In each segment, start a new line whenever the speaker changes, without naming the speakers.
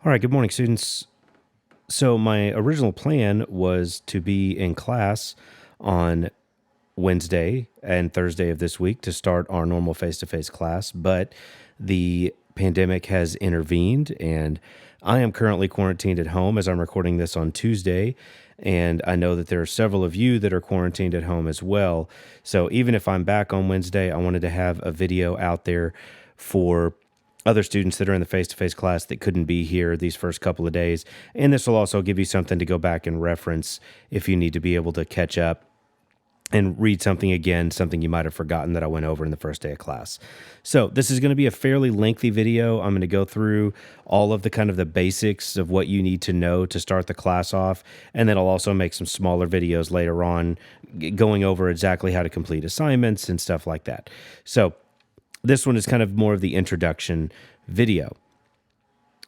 All right, good morning, students. So, my original plan was to be in class on Wednesday and Thursday of this week to start our normal face to face class, but the pandemic has intervened and I am currently quarantined at home as I'm recording this on Tuesday. And I know that there are several of you that are quarantined at home as well. So, even if I'm back on Wednesday, I wanted to have a video out there for other students that are in the face-to-face class that couldn't be here these first couple of days. And this will also give you something to go back and reference if you need to be able to catch up and read something again, something you might have forgotten that I went over in the first day of class. So this is going to be a fairly lengthy video. I'm going to go through all of the kind of the basics of what you need to know to start the class off. And then I'll also make some smaller videos later on going over exactly how to complete assignments and stuff like that. So this one is kind of more of the introduction video.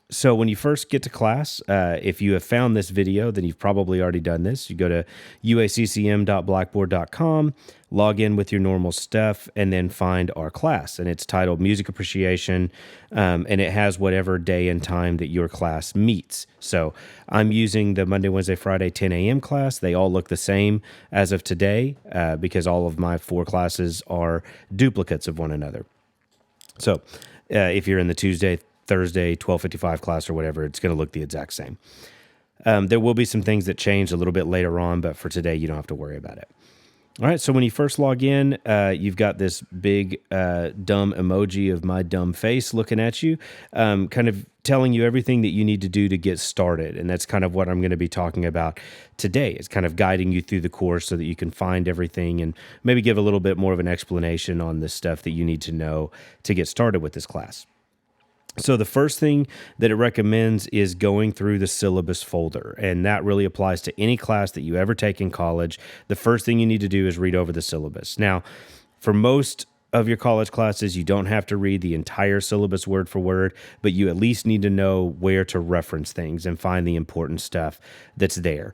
So when you first get to class, if you have found this video, then you've probably already done this. You go to uaccm.blackboard.com, log in with your normal stuff, and then find our class. And it's titled Music Appreciation, and it has whatever day and time that your class meets. So I'm using the Monday, Wednesday, Friday 10 a.m. class. They all look the same as of today because all of my 4 classes are duplicates of one another. So if you're in the Tuesday, Thursday, 12:55 class or whatever, it's going to look the exact same. There will be some things that change a little bit later on, but for today, you don't have to worry about it. All right, so when you first log in, you've got this big dumb emoji of my dumb face looking at you, kind of telling you everything that you need to do to get started. And that's kind of what I'm going to be talking about today. It's kind of guiding you through the course so that you can find everything and maybe give a little bit more of an explanation on the stuff that you need to know to get started with this class. So the first thing that it recommends is going through the syllabus folder, and that really applies to any class that you ever take in college. The first thing you need to do is read over the syllabus. Now, for most of your college classes, you don't have to read the entire syllabus word for word, but you at least need to know where to reference things and find the important stuff that's there.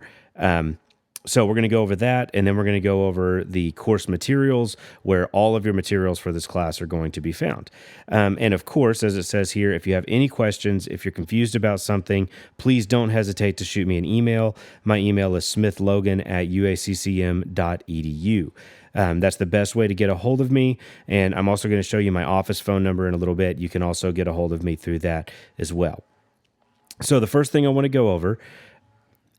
So we're going to go over that, and then we're going to go over the course materials where all of your materials for this class are going to be found. And of course, as it says here, if you have any questions, if you're confused about something, please don't hesitate to shoot me an email. My email is smithlogan@uaccm.edu. That's the best way to get a hold of me. And I'm also going to show you my office phone number in a little bit. You can also get a hold of me through that as well. So the first thing I want to go over,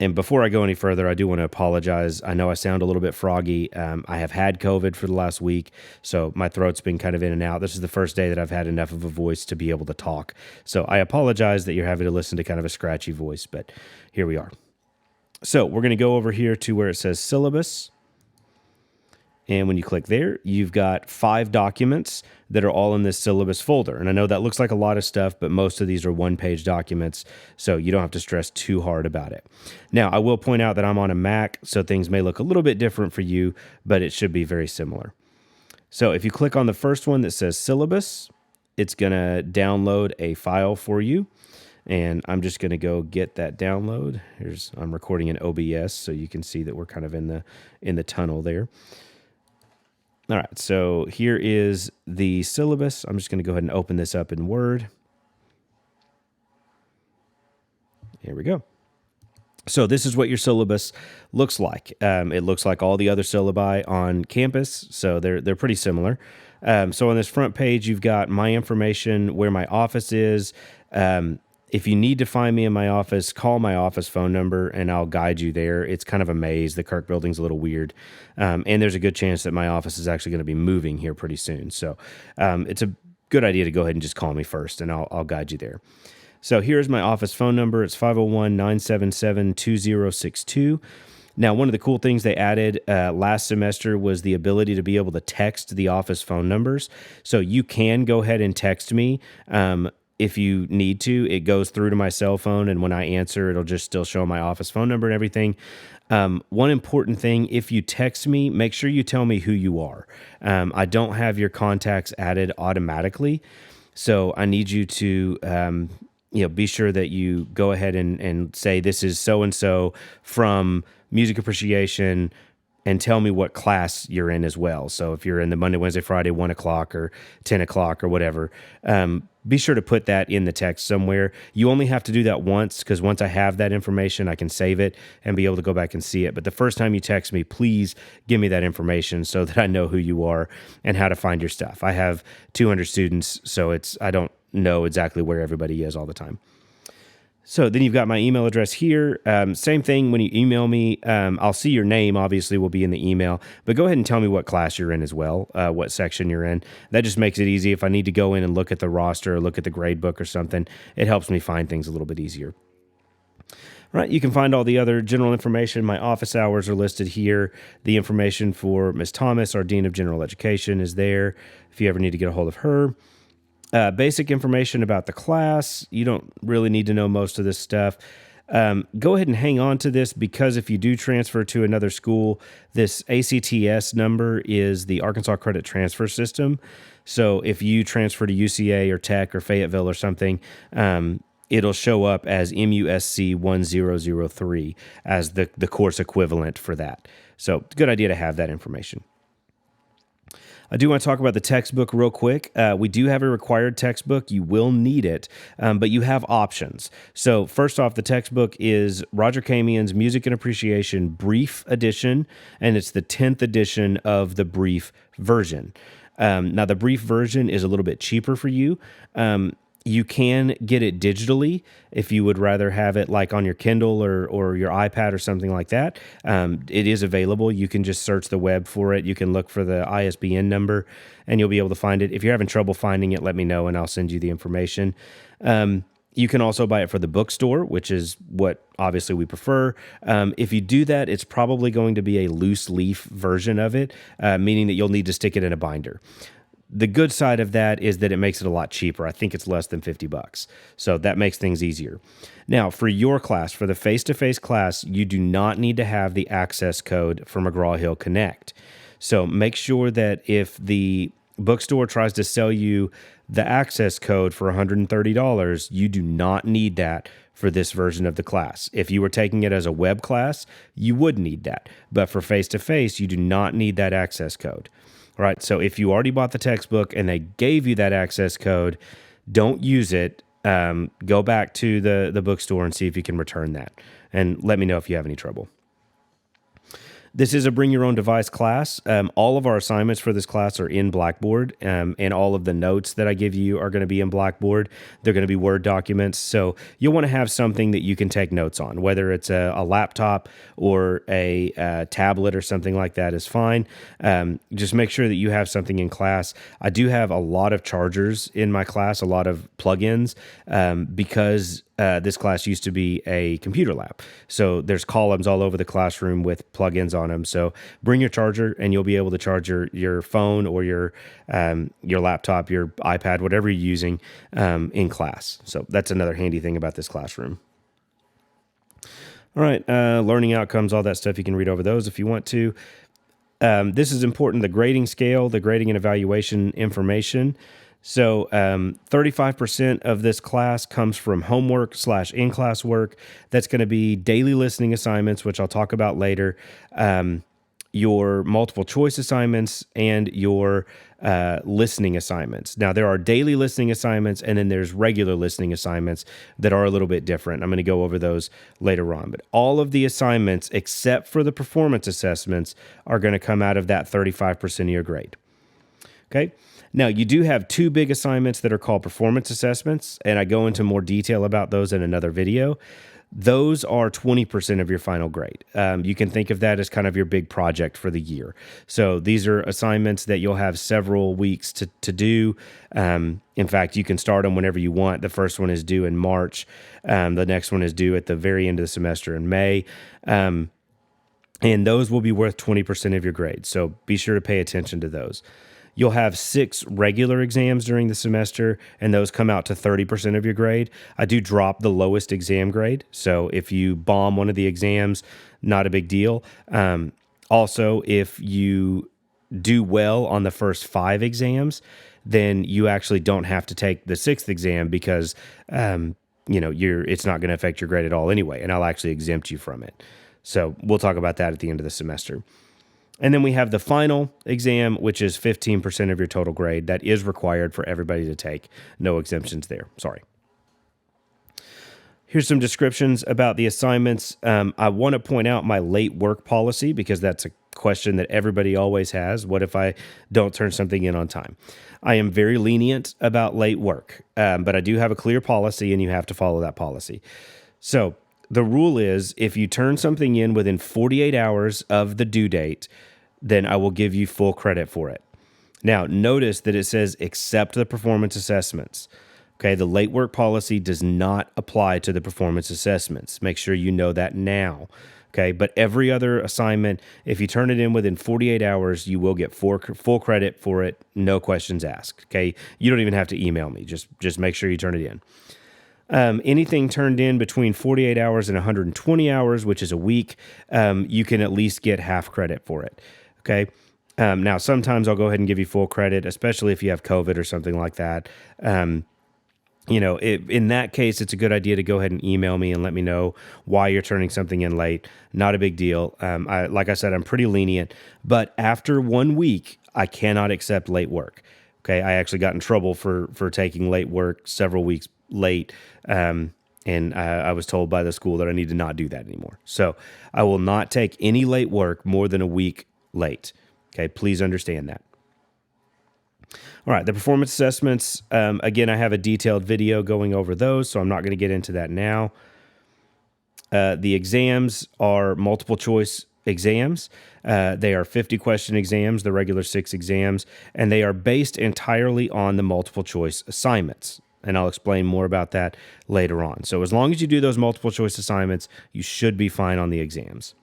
and before I go any further, I do want to apologize. I know I sound a little bit froggy. I have had COVID for the last week, so my throat's been kind of in and out. This is the first day that I've had enough of a voice to be able to talk. So I apologize that you're having to listen to kind of a scratchy voice, but here we are. So we're going to go over here to where it says syllabus. And when you click there, you've got 5 documents that are all in this syllabus folder. And I know that looks like a lot of stuff, but most of these are one-page documents, so you don't have to stress too hard about it. Now, I will point out that I'm on a Mac, so things may look a little bit different for you, but it should be very similar. So if you click on the first one that says syllabus, it's going to download a file for you. And I'm just going to go get that download. I'm recording in OBS, so you can see that we're kind of in the tunnel there. All right, so here is the syllabus. I'm just going to go ahead and open this up in Word. Here we go. So this is what your syllabus looks like. It looks like all the other syllabi on campus, so they're pretty similar. So on this front page, you've got my information, where my office is. If you need to find me in my office, call my office phone number and I'll guide you there. It's kind of a maze. The Kirk building's a little weird. And there's a good chance that my office is actually going to be moving here pretty soon. So it's a good idea to go ahead and just call me first and I'll guide you there. So here's my office phone number. It's 501-977-2062. Now, one of the cool things they added last semester was the ability to be able to text the office phone numbers. So you can go ahead and text me. If you need to, it goes through to my cell phone, and when I answer, it'll just still show my office phone number and everything. One important thing, if you text me, make sure you tell me who you are. I don't have your contacts added automatically, so I need you to be sure that you go ahead and say, this is so-and-so from Music Appreciation, and tell me what class you're in as well. So if you're in the Monday, Wednesday, Friday, 1 o'clock or 10 o'clock or whatever, be sure to put that in the text somewhere. You only have to do that once, because once I have that information, I can save it and be able to go back and see it. But the first time you text me, please give me that information so that I know who you are and how to find your stuff. I have 200 students, so I don't know exactly where everybody is all the time. So then you've got my email address here. Same thing when you email me. I'll see your name, obviously, will be in the email. But go ahead and tell me what class you're in as well, what section you're in. That just makes it easy. If I need to go in and look at the roster or look at the grade book or something, it helps me find things a little bit easier. Right, you can find all the other general information. My office hours are listed here. The information for Ms. Thomas, our Dean of General Education, is there if you ever need to get a hold of her. Basic information about the class. You don't really need to know most of this stuff. Go ahead and hang on to this, because if you do transfer to another school, this ACTS number is the Arkansas Credit Transfer System. So if you transfer to UCA or Tech or Fayetteville or something, it'll show up as MUSC 1003 as the course equivalent for that. So it's a good idea to have that information. I do want to talk about the textbook real quick. We do have a required textbook. You will need it, but you have options. So first off, the textbook is Roger Kamian's Music and Appreciation Brief Edition, and it's the 10th edition of the brief version. Now, the brief version is a little bit cheaper for you. You can get it digitally if you would rather have it like on your Kindle or your iPad or something like that. It is available. You can just search the web for it. You can look for the ISBN number and you'll be able to find it. If you're having trouble finding it, let me know and I'll send you the information. You can also buy it for the bookstore, which is what obviously we prefer. If you do that, it's probably going to be a loose leaf version of it, meaning that you'll need to stick it in a binder. The good side of that is that it makes it a lot cheaper. I think it's less than $50. So that makes things easier. Now, for your class, for the face-to-face class, you do not need to have the access code for McGraw-Hill Connect. So make sure that if the bookstore tries to sell you the access code for $130, you do not need that for this version of the class. If you were taking it as a web class, you would need that. But for face-to-face, you do not need that access code. All right, so if you already bought the textbook and they gave you that access code, don't use it. Go back to the bookstore and see if you can return that. And let me know if you have any trouble. This is a bring your own device class. All of our assignments for this class are in Blackboard, and all of the notes that I give you are going to be in Blackboard. They're going to be Word documents. So you'll want to have something that you can take notes on, whether it's a laptop or a tablet or something like that is fine. Just make sure that you have something in class. I do have a lot of chargers in my class, a lot of plugins, because this class used to be a computer lab. So there's columns all over the classroom with plugins on them. So bring your charger and you'll be able to charge your phone or your laptop, your iPad, whatever you're using in class. So that's another handy thing about this classroom. All right, learning outcomes, all that stuff. You can read over those if you want to. This is important, the grading scale, the grading and evaluation information. So 35% of this class comes from homework / in-class work. That's going to be daily listening assignments, which I'll talk about later, your multiple choice assignments, and your listening assignments. Now, there are daily listening assignments, and then there's regular listening assignments that are a little bit different. I'm going to go over those later on. But all of the assignments, except for the performance assessments, are going to come out of that 35% of your grade. Okay? Now, you do have two big assignments that are called performance assessments, and I go into more detail about those in another video. Those are 20% of your final grade. You can think of that as kind of your big project for the year. So these are assignments that you'll have several weeks to do. In fact, you can start them whenever you want. The first one is due in March. The next one is due at the very end of the semester in May. And those will be worth 20% of your grade. So be sure to pay attention to those. You'll have 6 regular exams during the semester, and those come out to 30% of your grade. I do drop the lowest exam grade, so if you bomb one of the exams, not a big deal. Also, if you do well on the first 5 exams, then you actually don't have to take the 6th exam because it's not going to affect your grade at all anyway, and I'll actually exempt you from it. So we'll talk about that at the end of the semester. And then we have the final exam, which is 15% of your total grade. That is required for everybody to take. No exemptions there. Sorry. Here's some descriptions about the assignments. I want to point out my late work policy because that's a question that everybody always has. What if I don't turn something in on time? I am very lenient about late work, but I do have a clear policy and you have to follow that policy. So the rule is if you turn something in within 48 hours of the due date, then I will give you full credit for it. Now, notice that it says accept the performance assessments. Okay, the late work policy does not apply to the performance assessments. Make sure you know that now. Okay, but every other assignment, if you turn it in within 48 hours, you will get full credit for it, no questions asked. Okay, you don't even have to email me. Just make sure you turn it in. Anything turned in between 48 hours and 120 hours, which is a week, you can at least get half credit for it. Okay. Now, sometimes I'll go ahead and give you full credit, especially if you have COVID or something like that. In that case, it's a good idea to go ahead and email me and let me know why you're turning something in late. Not a big deal. Like I said, I'm pretty lenient, but after 1 week, I cannot accept late work. Okay. I actually got in trouble for taking late work several weeks late. And I was told by the school that I need to not do that anymore. So I will not take any late work more than a week late. Okay. Please understand that. All right, the performance assessments, again, I have a detailed video going over those, so I'm not going to get into that now. The exams are multiple choice exams. They are 50-question exams, the regular 6 exams, and they are based entirely on the multiple choice assignments. And I'll explain more about that later on. So as long as you do those multiple choice assignments, you should be fine on the exams.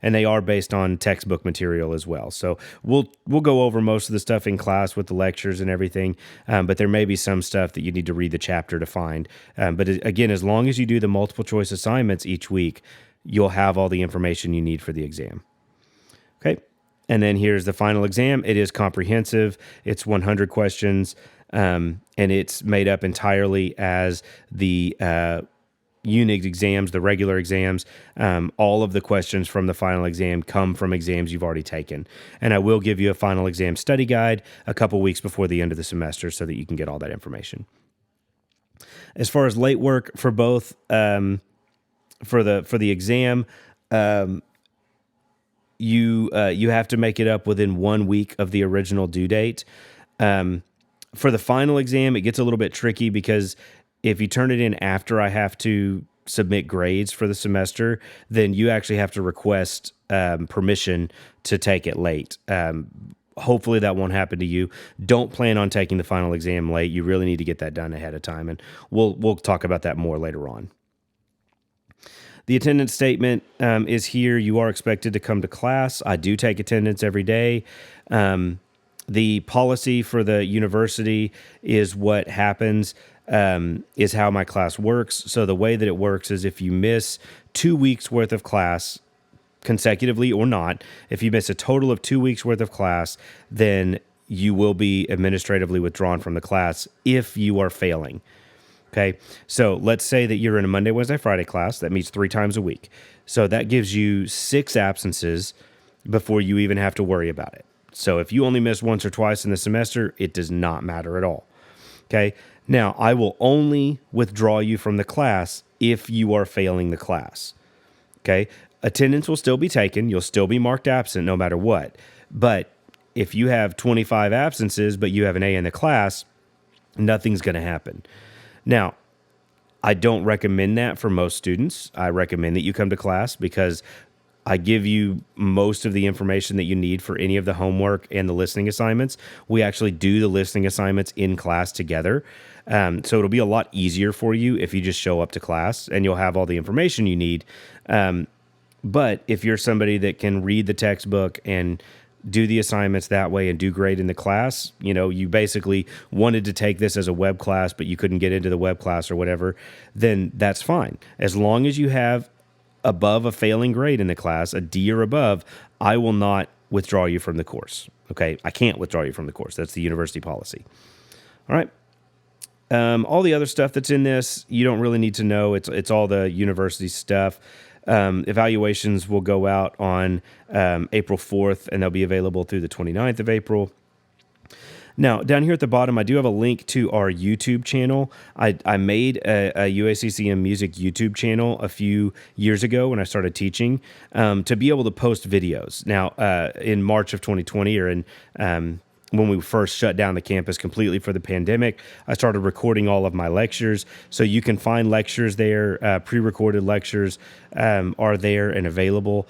And they are based on textbook material as well. So we'll go over most of the stuff in class with the lectures and everything, but there may be some stuff that you need to read the chapter to find. But again, as long as you do the multiple choice assignments each week, you'll have all the information you need for the exam. Okay, and then here's the final exam. It is comprehensive. It's 100 questions, and it's made up entirely as the unit exams, the regular exams. All of the questions from the final exam come from exams you've already taken. And I will give you a final exam study guide a couple weeks before the end of the semester so that you can get all that information. As far as late work for both, for the exam, you have to make it up within 1 week of the original due date. For the final exam, it gets a little bit tricky because if you turn it in after I have to submit grades for the semester, then you actually have to request permission to take it late. Hopefully that won't happen to you. Don't plan on taking the final exam late. You really need to get that done ahead of time, and we'll talk about that more later on. The attendance statement is here. You are expected to come to class. I do take attendance every day. The policy for the university is what happens. Is how my class works. So the way that it works is if you miss 2 weeks worth of class consecutively or not, if you miss a total of 2 weeks worth of class, then you will be administratively withdrawn from the class if you are failing. Okay. So let's say that you're in a Monday, Wednesday, Friday class that meets 3 times a week. So that gives you 6 absences before you even have to worry about it. So if you only miss once or twice in the semester, it does not matter at all. Okay. Now, I will only withdraw you from the class if you are failing the class. Okay. Attendance will still be taken. You'll still be marked absent no matter what. But if you have 25 absences, but you have an A in the class, nothing's going to happen. Now, I don't recommend that for most students. I recommend that you come to class because I give you most of the information that you need for any of the homework and the listening assignments. We actually do the listening assignments in class together. So it'll be a lot easier for you if you just show up to class and you'll have all the information you need. But if you're somebody that can read the textbook and do the assignments that way and do great in the class, you basically wanted to take this as a web class, but you couldn't get into the web class or whatever, then that's fine. As long as you have above a failing grade in the class, a D or above, I will not withdraw you from the course. Okay, I can't withdraw you from the course. That's the university policy. All right. All the other stuff that's in this, you don't really need to know. It's all the university stuff. Evaluations will go out on April 4th, and they'll be available through the 29th of April. Now, down here at the bottom, I do have a link to our YouTube channel. I made a UACCM Music YouTube channel a few years ago when I started teaching to be able to post videos. Now, in March of 2020, or in when we first shut down the campus completely for the pandemic, I started recording all of my lectures. So you can find lectures there. Pre-recorded lectures are there and available.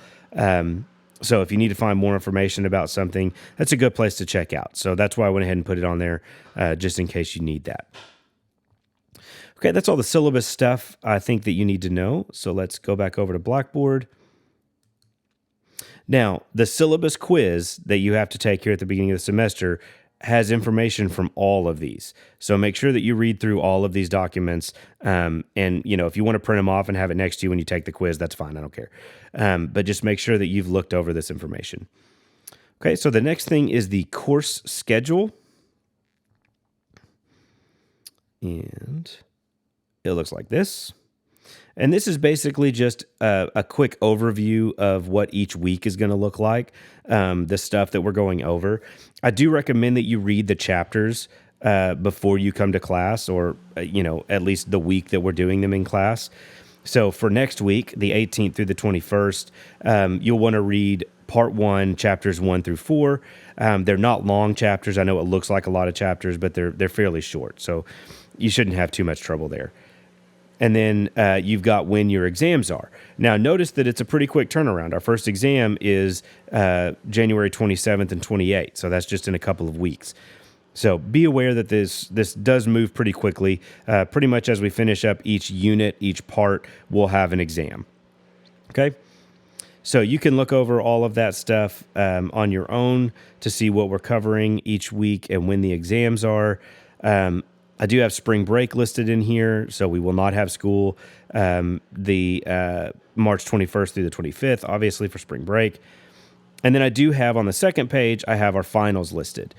So if you need to find more information about something, that's a good place to check out. So that's why I went ahead and put it on there just in case you need that. Okay, that's all the syllabus stuff I think that you need to know. So let's go back over to Blackboard. Now, the syllabus quiz that you have to take here at the beginning of the semester has information from all of these. So make sure that you read through all of these documents. And, if you want to print them off and have it next to you when you take the quiz, that's fine. I don't care. But just make sure that you've looked over this information. Okay, so the next thing is the course schedule. And it looks like this. And this is basically just a quick overview of what each week is going to look like, the stuff that we're going over. I do recommend that you read the chapters before you come to class, or, at least the week that we're doing them in class. So for next week, the 18th through the 21st, you'll want to read Part 1, chapters 1 through 4. They're not long chapters. I know it looks like a lot of chapters, but they're fairly short. So you shouldn't have too much trouble there. And then you've got when your exams are. Now, notice that it's a pretty quick turnaround. Our first exam is January 27th and 28th, so that's just in a couple of weeks. So be aware that this does move pretty quickly. Pretty much as we finish up each unit, each part, we'll have an exam. Okay? So you can look over all of that stuff on your own to see what we're covering each week and when the exams are. I do have spring break listed in here, so we will not have school the March 21st through the 25th, obviously, for spring break. And then I do have on the second page, I have our finals listed.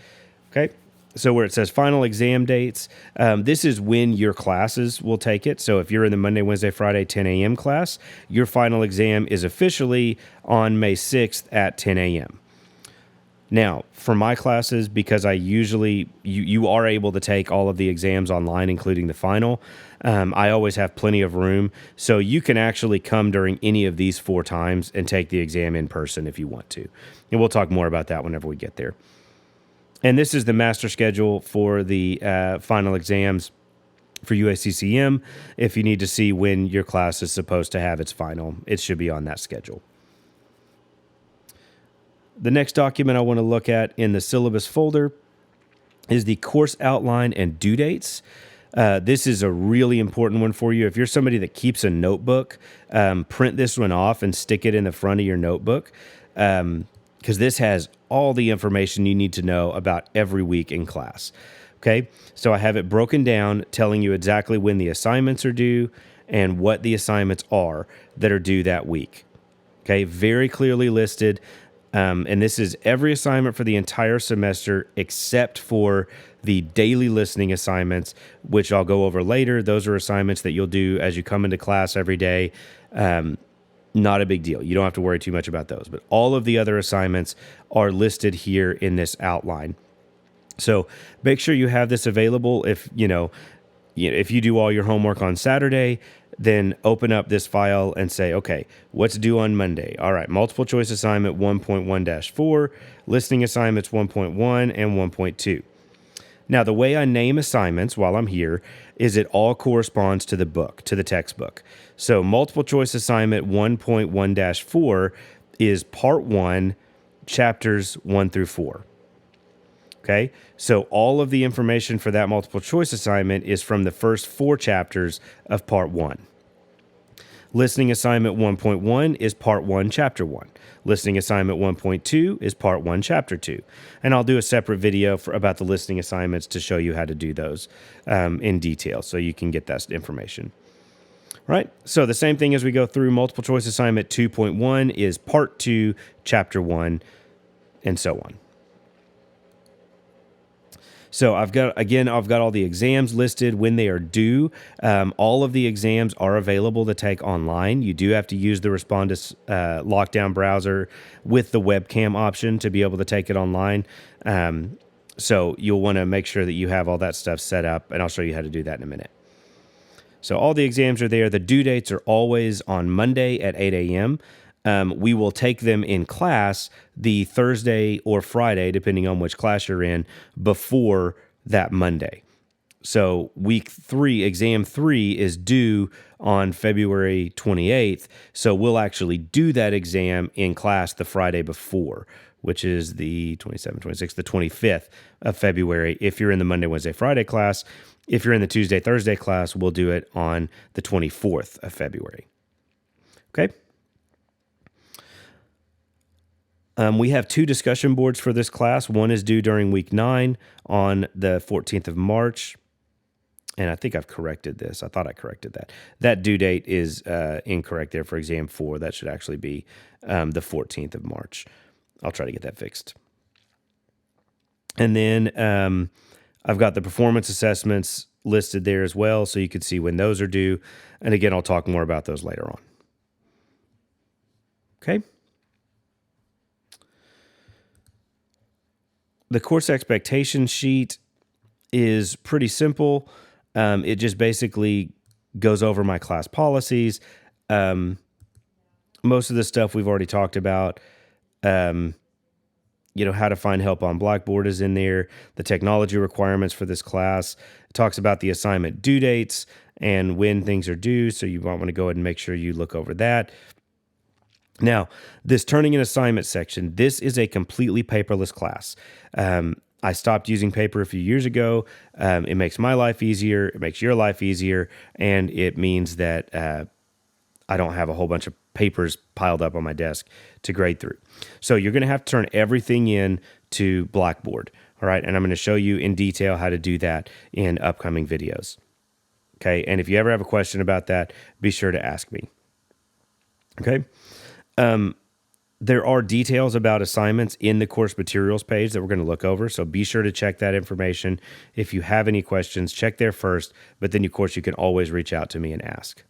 Okay, so where it says final exam dates, this is when your classes will take it. So if you're in the Monday, Wednesday, Friday 10 a.m. class, your final exam is officially on May 6th at 10 a.m. Now, for my classes, because I usually, you are able to take all of the exams online, including the final, I always have plenty of room. So you can actually come during any of these 4 times and take the exam in person if you want to. And we'll talk more about that whenever we get there. And this is the master schedule for the final exams for UACCM. If you need to see when your class is supposed to have its final, it should be on that schedule. The next document I want to look at in the syllabus folder is the course outline and due dates. This is a really important one for you. If you're somebody that keeps a notebook, print this one off and stick it in the front of your notebook, because this has all the information you need to know about every week in class. Okay, so I have it broken down, telling you exactly when the assignments are due and what the assignments are that are due that week. Okay, very clearly listed. And this is every assignment for the entire semester except for the daily listening assignments, which I'll go over later. Those are assignments that you'll do as you come into class every day. Not a big deal. You don't have to worry too much about those. But all of the other assignments are listed here in this outline. So make sure you have this available. If you do all your homework on Saturday, then open up this file and say, okay, what's due on Monday? All right, multiple choice assignment 1.1-4, listening assignments 1.1 and 1.2. Now, the way I name assignments while I'm here is it all corresponds to the book, to the textbook. So multiple choice assignment 1.1-4 is part 1, chapters 1 through 4. Okay, so all of the information for that multiple choice assignment is from the first 4 chapters of part 1. Listening assignment 1.1 is part 1, chapter 1. Listening assignment 1.2 is part 1, chapter 2. And I'll do a separate video about the listening assignments to show you how to do those in detail so you can get that information. Right, so the same thing as we go through multiple choice assignment 2.1 is part 2, chapter 1, and so on. So I've got all the exams listed when they are due. All of the exams are available to take online. You do have to use the Respondus lockdown browser with the webcam option to be able to take it online. So you'll want to make sure that you have all that stuff set up, and I'll show you how to do that in a minute. So all the exams are there. The due dates are always on Monday at 8 a.m. We will take them in class the Thursday or Friday, depending on which class you're in, before that Monday. So week 3, exam 3 is due on February 28th. So we'll actually do that exam in class the Friday before, which is the 27th, 26th, the 25th of February. If you're in the Monday, Wednesday, Friday class, if you're in the Tuesday, Thursday class, we'll do it on the 24th of February. Okay. We have 2 discussion boards for this class. One is due during week 9 on the 14th of March. And I think I've corrected this. I thought I corrected that. That due date is incorrect there for exam 4. That should actually be the 14th of March. I'll try to get that fixed. And then I've got the performance assessments listed there as well, so you can see when those are due. And again, I'll talk more about those later on. Okay. The course expectation sheet is pretty simple. It just basically goes over my class policies. Most of the stuff we've already talked about. How to find help on Blackboard is in there. The technology requirements for this class. It talks about the assignment due dates and when things are due. So you might want to go ahead and make sure you look over that. Now, this turning in assignment section, this is a completely paperless class. I stopped using paper a few years ago. It makes my life easier. It makes your life easier. And it means that I don't have a whole bunch of papers piled up on my desk to grade through. So you're going to have to turn everything in to Blackboard. All right. And I'm going to show you in detail how to do that in upcoming videos. Okay. And if you ever have a question about that, be sure to ask me. Okay. There are details about assignments in the course materials page that we're going to look over. So be sure to check that information. If you have any questions, check there first. But then, of course, you can always reach out to me and ask.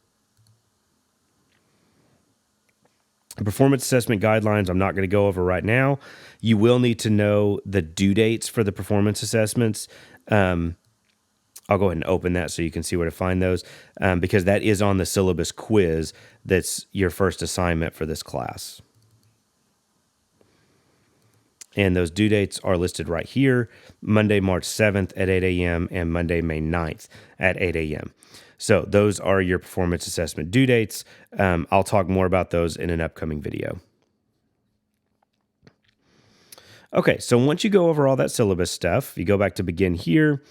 Performance assessment guidelines, I'm not going to go over right now. You will need to know the due dates for the performance assessments. I'll go ahead and open that so you can see where to find those, because that is on the syllabus quiz. That's your first assignment for this class. And those due dates are listed right here, Monday, March 7th at 8 a.m. and Monday, May 9th at 8 a.m. So those are your performance assessment due dates. I'll talk more about those in an upcoming video. Okay, so once you go over all that syllabus stuff, you go back to begin here.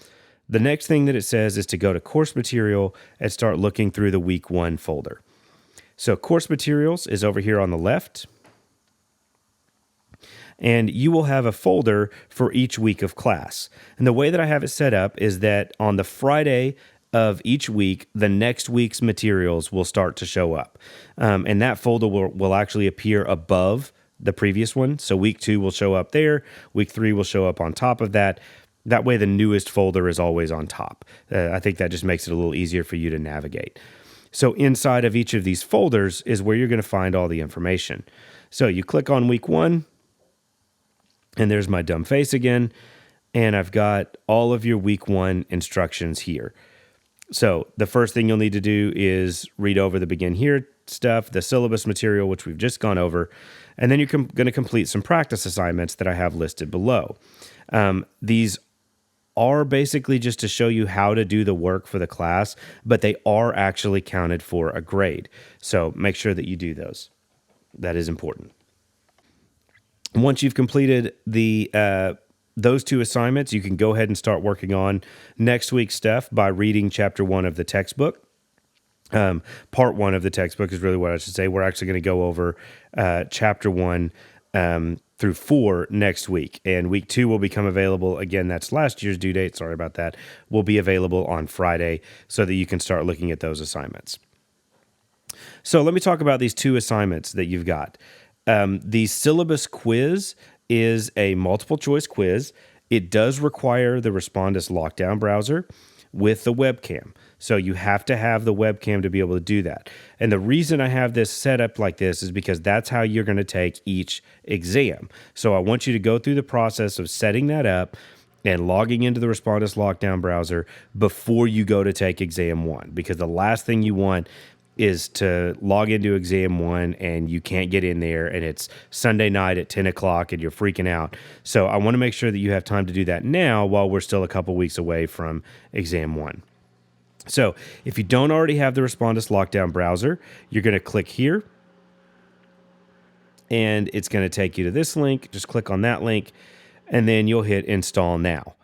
The next thing that it says is to go to course material and start looking through the week 1 folder. So course materials is over here on the left. And you will have a folder for each week of class. And the way that I have it set up is that on the Friday of each week, the next week's materials will start to show up. And that folder will actually appear above the previous one. So week 2 will show up there. Week 3 will show up on top of that. That way the newest folder is always on top. I think that just makes it a little easier for you to navigate. So inside of each of these folders is where you're going to find all the information. So you click on week 1. And there's my dumb face again. And I've got all of your week 1 instructions here. So the first thing you'll need to do is read over the begin here stuff, the syllabus material, which we've just gone over. And then you're going to complete some practice assignments that I have listed below. These are basically just to show you how to do the work for the class, but they are actually counted for a grade. So make sure that you do those. That is important. Once you've completed those 2 assignments, you can go ahead and start working on next week's stuff by reading chapter 1 of the textbook. Part 1 of the textbook is really what I should say. We're actually going to go over chapter 1 through 4 next week. And week 2 will become available. Again, that's last year's due date. Sorry about that. Will be available on Friday so that you can start looking at those assignments. So let me talk about these 2 assignments that you've got. The syllabus quiz is a multiple choice quiz. It does require the Respondus Lockdown browser with the webcam. So you have to have the webcam to be able to do that. And the reason I have this set up like this is because that's how you're going to take each exam. So I want you to go through the process of setting that up and logging into the Respondus Lockdown browser before you go to take exam one, because the last thing you want is to log into exam one and you can't get in there and it's Sunday night at 10 o'clock and you're freaking out. So I want to make sure that you have time to do that now while we're still a couple weeks away from exam one. So if you don't already have the Respondus Lockdown browser, you're going to click here and it's going to take you to this link. Just click on that link and then you'll hit install now.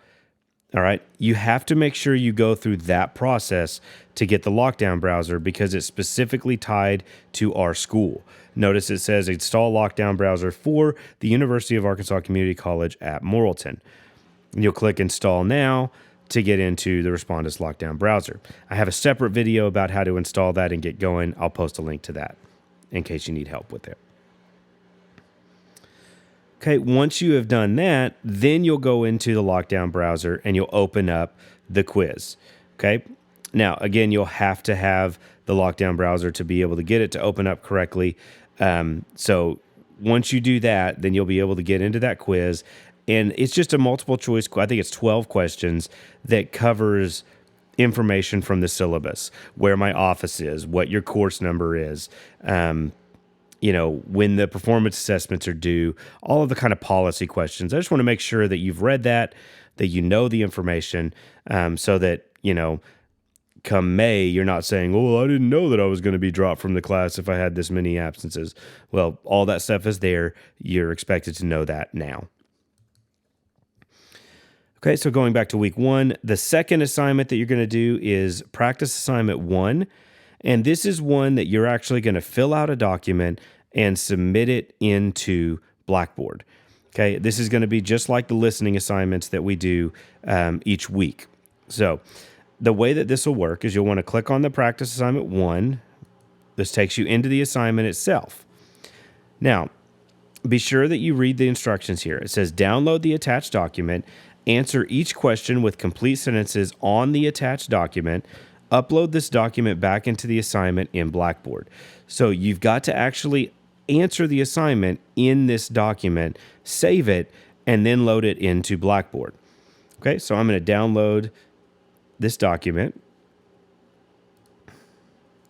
All right. You have to make sure you go through that process to get the Lockdown browser because it's specifically tied to our school. Notice it says install Lockdown browser for the University of Arkansas Community College at Morrilton. And you'll click install now to get into the Respondus Lockdown browser. I have a separate video about how to install that and get going. I'll post a link to that in case you need help with it. Okay, once you have done that, then you'll go into the Lockdown browser and you'll open up the quiz. Okay, now again, you'll have to have the Lockdown browser to be able to get it to open up correctly. So once you do that, then you'll be able to get into that quiz. And it's just a multiple choice. I think it's 12 questions that covers information from the syllabus, where my office is, what your course number is, when the performance assessments are due, all of the kind of policy questions. I just want to make sure that you've read that you know the information, so that, come May, you're not saying, oh, I didn't know that I was going to be dropped from the class if I had this many absences. Well, all that stuff is there. You're expected to know that now. Okay, so going back to week one, the second assignment that you're going to do is practice assignment 1. And this is one that you're actually going to fill out a document and submit it into Blackboard. Okay, this is going to be just like the listening assignments that we do each week. So the way that this will work is you'll want to click on the practice assignment 1. This takes you into the assignment itself. Now, be sure that you read the instructions here. It says download the attached document, answer each question with complete sentences on the attached document, upload this document back into the assignment in Blackboard. So you've got to actually answer the assignment in this document, save it, and then load it into Blackboard. Okay, so I'm going to download this document.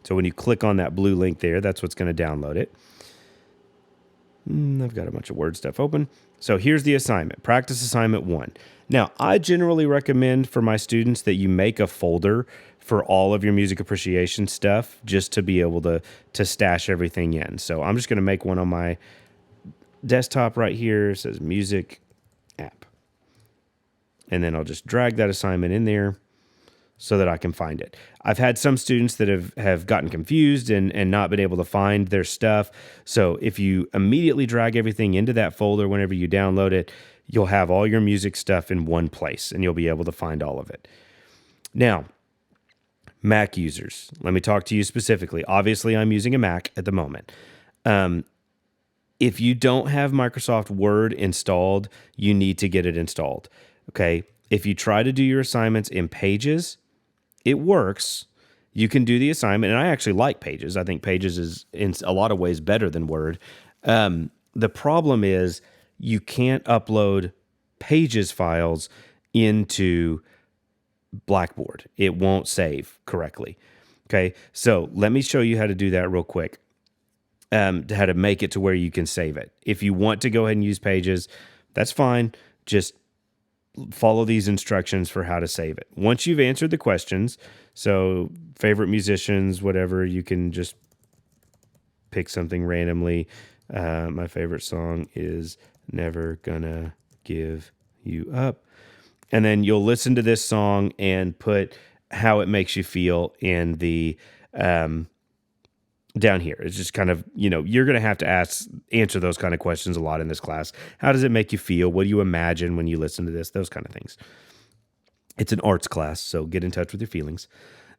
So when you click on that blue link there, that's what's going to download it. I've got a bunch of Word stuff open. So here's the assignment, practice assignment 1. Now, I generally recommend for my students that you make a folder for all of your music appreciation stuff just to be able to stash everything in. So I'm just going to make one on my desktop right here. It says music app. And then I'll just drag that assignment in there so that I can find it. I've had some students that have gotten confused and not been able to find their stuff. So if you immediately drag everything into that folder whenever you download it, you'll have all your music stuff in one place and you'll be able to find all of it. Now, Mac users, let me talk to you specifically. Obviously, I'm using a Mac at the moment. If you don't have Microsoft Word installed, you need to get it installed. Okay. If you try to do your assignments in Pages, it works. You can do the assignment, and I actually like Pages. I think Pages is in a lot of ways better than Word. The problem is you can't upload Pages files into Blackboard. It won't save correctly. Okay, so let me show you how to do that real quick. How to make it to where you can save it. If you want to go ahead and use Pages, that's fine. Just follow these instructions for how to save it. Once you've answered the questions, so favorite musicians, whatever, you can just pick something randomly. My favorite song is Never Gonna Give You Up. And then you'll listen to this song and put how it makes you feel in the down here. It's just kind of, you're going to have to answer those kind of questions a lot in this class. How does it make you feel? What do you imagine when you listen to this? Those kind of things. It's an arts class, so get in touch with your feelings.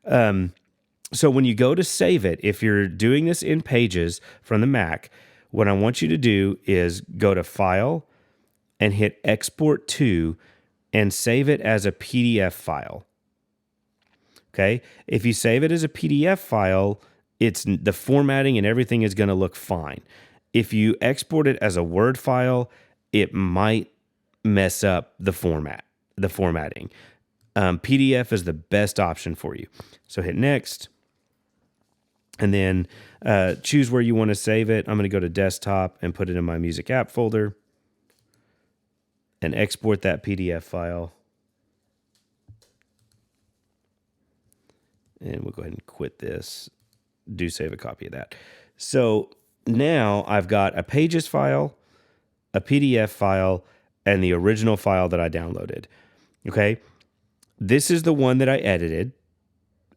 So when you go to save it, if you're doing this in Pages from the Mac, what I want you to do is go to File and hit Export to and save it as a PDF file. Okay. If you save it as a PDF file, it's the formatting and everything is going to look fine. If you export it as a Word file, it might mess up the formatting. PDF is the best option for you. So hit next, and then choose where you want to save it. I'm going to go to desktop and put it in my music app folder and export that PDF file. And we'll go ahead and quit this. Do save a copy of that. So now I've got a Pages file, a PDF file, and the original file that I downloaded. Okay. This is the one that I edited.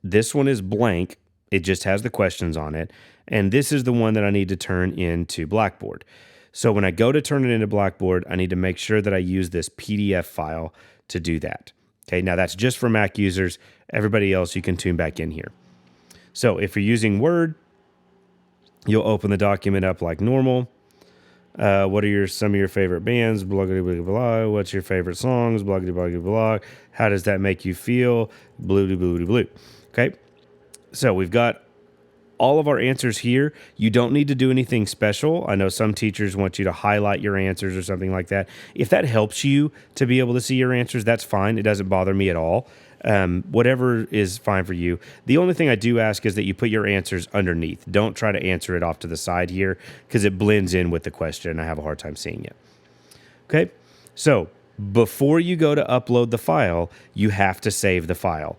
This one is blank. It just has the questions on it. And this is the one that I need to turn into Blackboard. So when I go to turn it into Blackboard, I need to make sure that I use this PDF file to do that. Okay, now that's just for Mac users. Everybody else, you can tune back in here. So if you're using Word, you'll open the document up like normal. What are some of your favorite bands? Blah, blah, blah, blah. What's your favorite songs? Blah, blah, blah, blah. How does that make you feel? Blue, blue, blue, blue. Okay, so we've got all of our answers here. You don't need to do anything special. I know some teachers want you to highlight your answers or something like that. If that helps you to be able to see your answers, that's fine. It doesn't bother me at all. Whatever is fine for you. The only thing I do ask is that you put your answers underneath. Don't try to answer it off to the side here because it blends in with the question. I have a hard time seeing it. Okay, so before you go to upload the file, you have to save the file.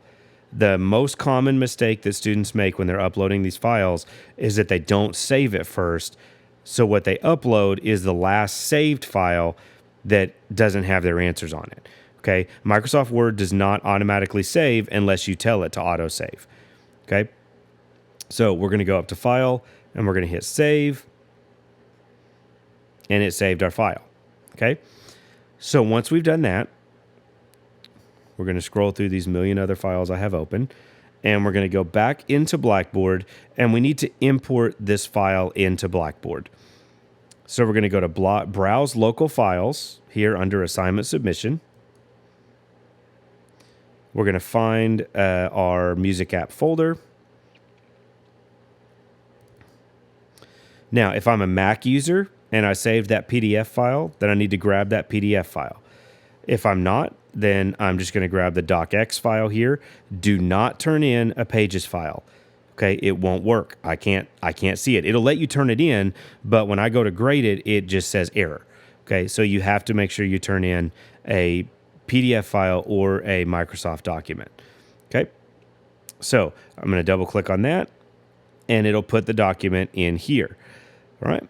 The most common mistake that students make when they're uploading these files is that they don't save it first. So what they upload is the last saved file that doesn't have their answers on it. Okay. Microsoft Word does not automatically save unless you tell it to autosave. Okay. So we're going to go up to File and we're going to hit Save. And it saved our file. Okay. So once we've done that, we're going to scroll through these million other files I have open, and we're going to go back into Blackboard, and we need to import this file into Blackboard. So we're going to go to Browse Local Files here under Assignment Submission. We're going to find our Music App folder. Now, if I'm a Mac user and I saved that PDF file, then I need to grab that PDF file. If I'm not, then I'm just going to grab the docx file here. Do not turn in a Pages file. Okay, it won't work. I can't see it. It'll let you turn it in, but when I go to grade it, it just says error. Okay, so you have to make sure you turn in a PDF file or a Microsoft document. Okay, so I'm going to double click on that, and it'll put the document in here. All right.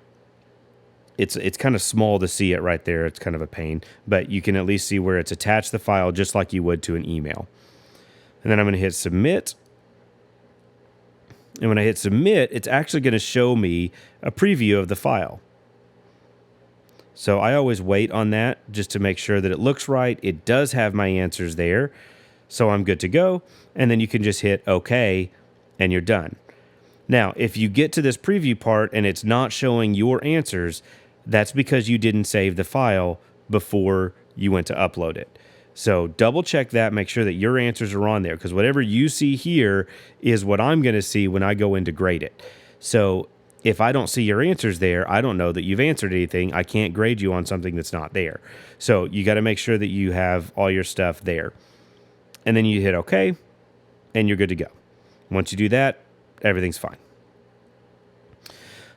It's kind of small to see it right there. It's kind of a pain, but you can at least see where it's attached the file just like you would to an email. And then I'm going to hit Submit. And when I hit Submit, it's actually going to show me a preview of the file. So I always wait on that just to make sure that it looks right. It does have my answers there, so I'm good to go. And then you can just hit OK, and you're done. Now, if you get to this preview part and it's not showing your answers, that's because you didn't save the file before you went to upload it. So double check that, make sure that your answers are on there, because whatever you see here is what I'm going to see when I go in to grade it. So if I don't see your answers there, I don't know that you've answered anything. I can't grade you on something that's not there. So you got to make sure that you have all your stuff there. And then you hit OK, and you're good to go. Once you do that, everything's fine.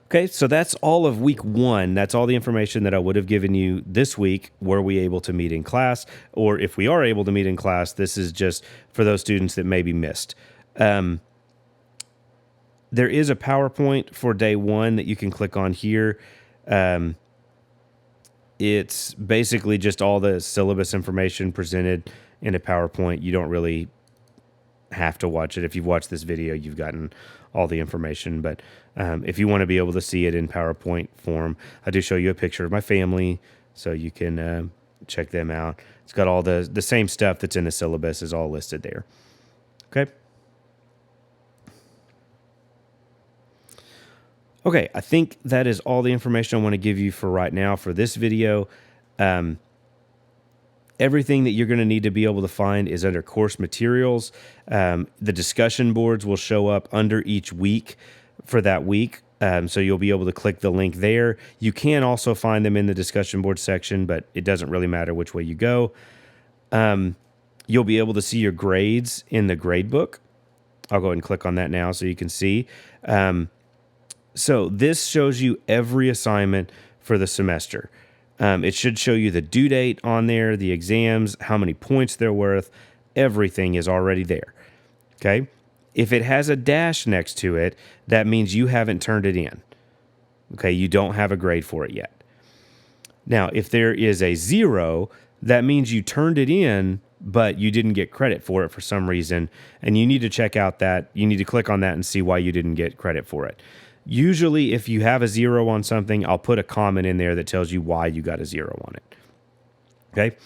Okay, so that's all of week 1. That's all the information that I would have given you this week. Were we able to meet in class? Or if we are able to meet in class, this is just for those students that maybe missed. There is a PowerPoint for day 1 that you can click on here. It's basically just all the syllabus information presented in a PowerPoint. You don't really have to watch it. If you've watched this video, you've gotten all the information. But if you want to be able to see it in PowerPoint form, I do show you a picture of my family, so you can check them out. It's got all the same stuff that's in the syllabus is all listed there. Okay. Okay, I think that is all the information I want to give you for right now for this video. Everything that you're going to need to be able to find is under course materials. The discussion boards will show up under each week for that week. So you'll be able to click the link there. You can also find them in the discussion board section, but it doesn't really matter which way you go. You'll be able to see your grades in the grade book. I'll go ahead and click on that now so you can see. So this shows you every assignment for the semester. It should show you the due date on there, the exams, how many points they're worth. Everything is already there. Okay. If it has a dash next to it, that means you haven't turned it in. Okay. You don't have a grade for it yet. Now, if there is a 0, that means you turned it in, but you didn't get credit for it for some reason. And you need to check out that. You need to click on that and see why you didn't get credit for it. Usually, if you have a 0 on something, I'll put a comment in there that tells you why you got a 0 on it. Okay.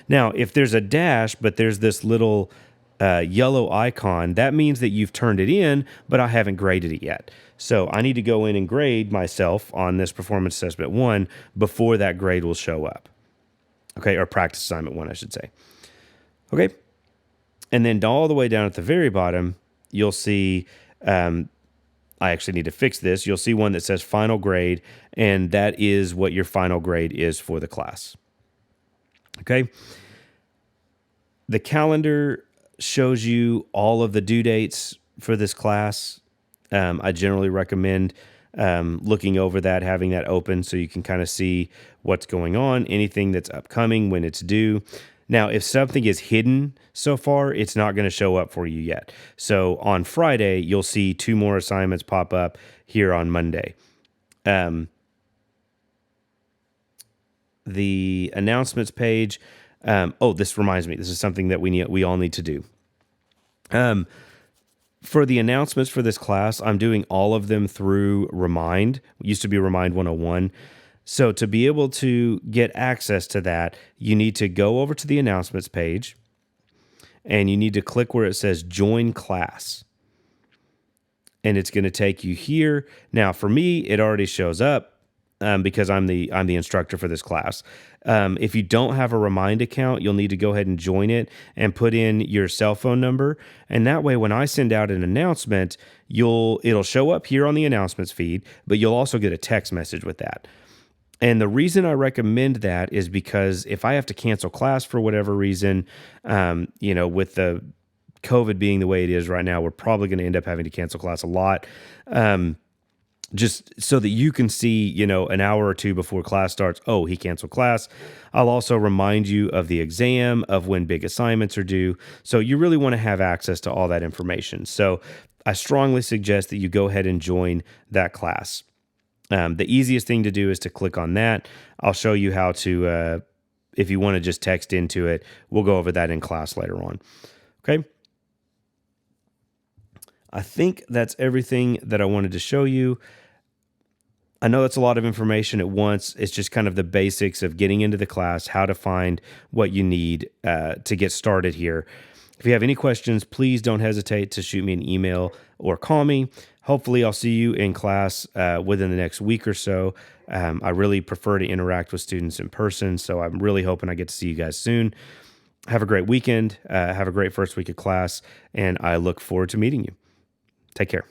Now, if there's a dash, but there's this little yellow icon, that means that you've turned it in, but I haven't graded it yet. So I need to go in and grade myself on this performance assessment 1 before that grade will show up. Okay. Or practice assignment 1, I should say. Okay. And then all the way down at the very bottom, you'll see, I actually need to fix this. You'll see one that says final grade, and that is what your final grade is for the class. Okay. The calendar shows you all of the due dates for this class. I generally recommend looking over that, having that open so you can kind of see what's going on, anything that's upcoming, when it's due. Now, if something is hidden so far, it's not going to show up for you yet. So on Friday, you'll see 2 more assignments pop up here on Monday. The announcements page. This reminds me. This is something that we all need to do. For the announcements for this class, I'm doing all of them through Remind. It used to be Remind 101. So to be able to get access to that, you need to go over to the announcements page and you need to click where it says join class. And it's going to take you here. Now for me, it already shows up because I'm the instructor for this class. If you don't have a Remind account, you'll need to go ahead and join it and put in your cell phone number. And that way, when I send out an announcement, it'll show up here on the announcements feed, but you'll also get a text message with that. And the reason I recommend that is because if I have to cancel class for whatever reason, with the COVID being the way it is right now, we're probably going to end up having to cancel class a lot. Just so that you can see, an hour or 2 before class starts, oh, he canceled class. I'll also remind you of the exam, of when big assignments are due. So you really want to have access to all that information. So I strongly suggest that you go ahead and join that class. The easiest thing to do is to click on that. I'll show you how to, if you want to just text into it, we'll go over that in class later on. Okay. I think that's everything that I wanted to show you. I know that's a lot of information at once. It's just kind of the basics of getting into the class, how to find what you need to get started here. If you have any questions, please don't hesitate to shoot me an email or call me. Hopefully, I'll see you in class within the next week or so. I really prefer to interact with students in person, so I'm really hoping I get to see you guys soon. Have a great weekend. Have a great first week of class, and I look forward to meeting you. Take care.